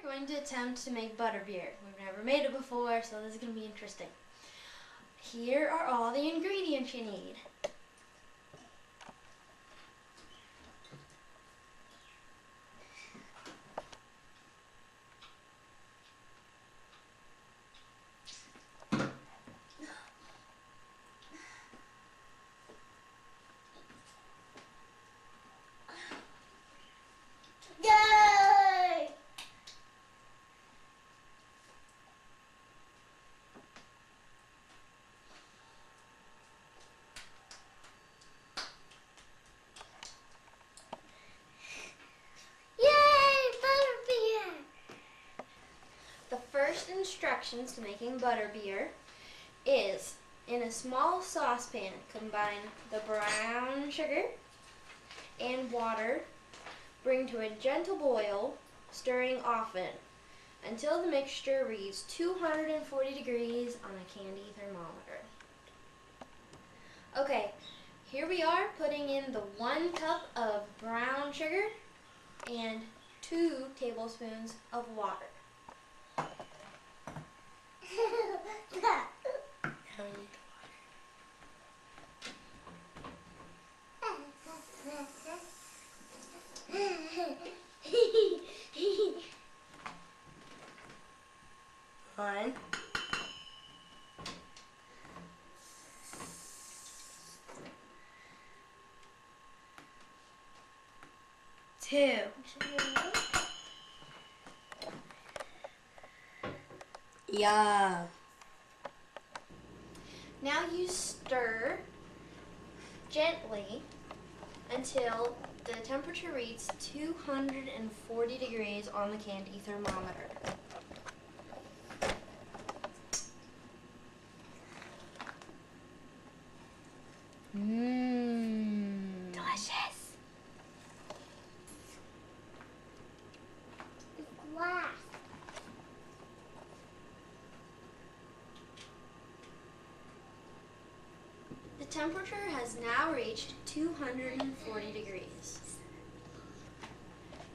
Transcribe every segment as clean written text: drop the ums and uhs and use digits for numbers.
going to attempt to make butterbeer. We've never made it before, so this is going to be interesting. Here are all the ingredients you need. The first instructions to making butterbeer is, in a small saucepan, combine the brown sugar and water, bring to a gentle boil, stirring often, until the mixture reaches 240 degrees on a candy thermometer. Okay, here we are putting in the 1 cup of brown sugar and 2 tablespoons of water. One. Two. Yeah. Now you stir gently until the temperature reaches 240 degrees on the candy thermometer. Delicious. Wow. The temperature has now reached 240 degrees.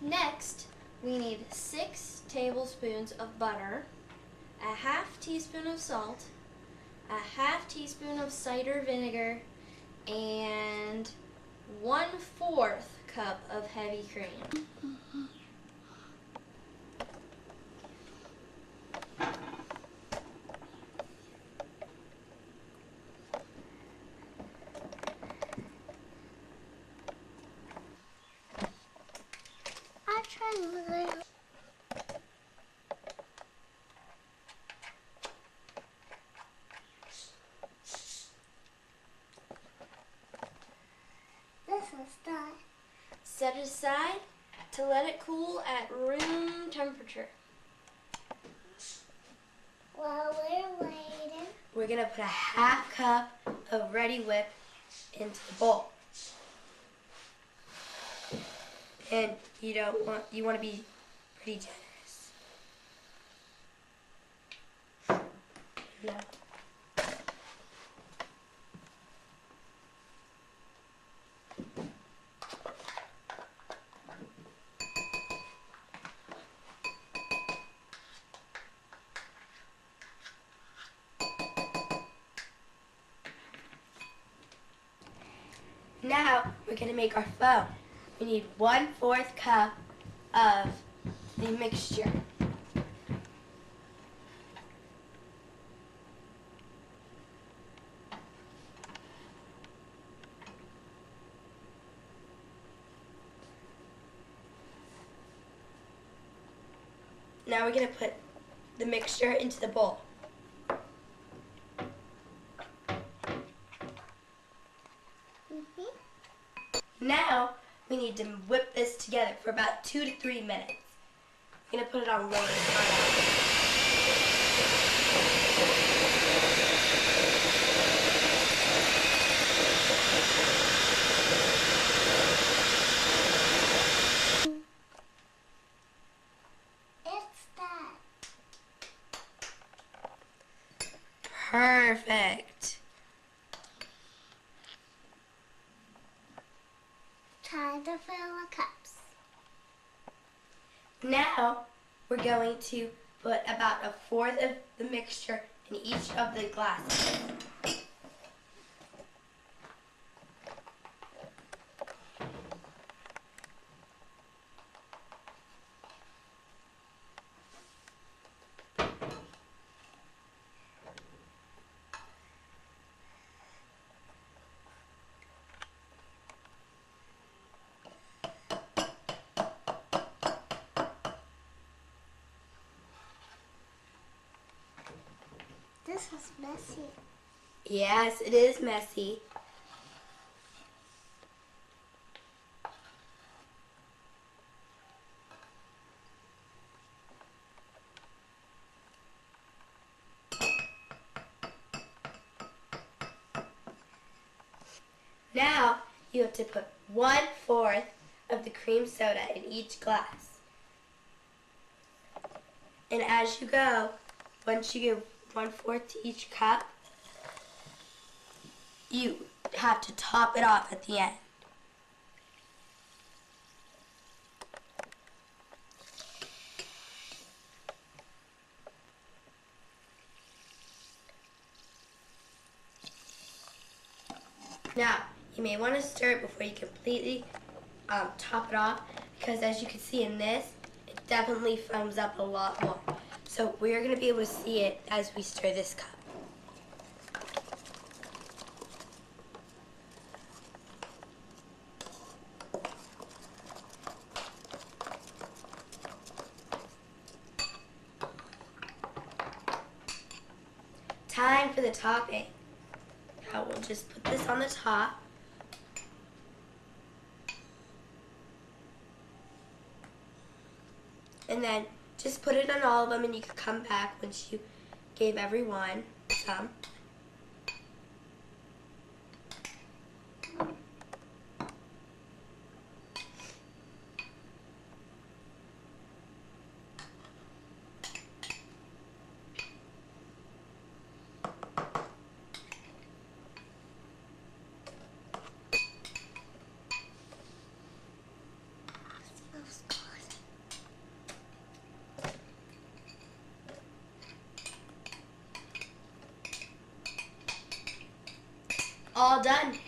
Next, we need 6 tablespoons of butter, a half teaspoon of salt, a half teaspoon of cider vinegar, and 1/4 cup of heavy cream. I'll try a little. This is done. Set it aside to let it cool at room temperature. While we're waiting, We're going to put a half cup of Ready Whip into the bowl. And you want to be pretty generous. No. Now we're going to make our foam. We need 1/4 cup of the mixture. Now we're going to put the mixture into the bowl. Now we need to whip this together for about 2 to 3 minutes. I'm going to put it on low and it's done. Perfect. Time to fill the cups. Now we're going to put about 1/4 of the mixture in each of the glasses. This is messy. Yes, it is messy. Now you have to put 1/4 of the cream soda in each glass. And as you go, once you give 1/4 to each cup, you have to top it off at the end. Now, you may want to stir it before you completely top it off, because as you can see in this, it definitely foams up a lot more. So we're going to be able to see it as we stir this cup. Time for the topping. Now we'll just put this on the top. And then just put it on all of them, and you can come back once you gave everyone some. Smells good. All done.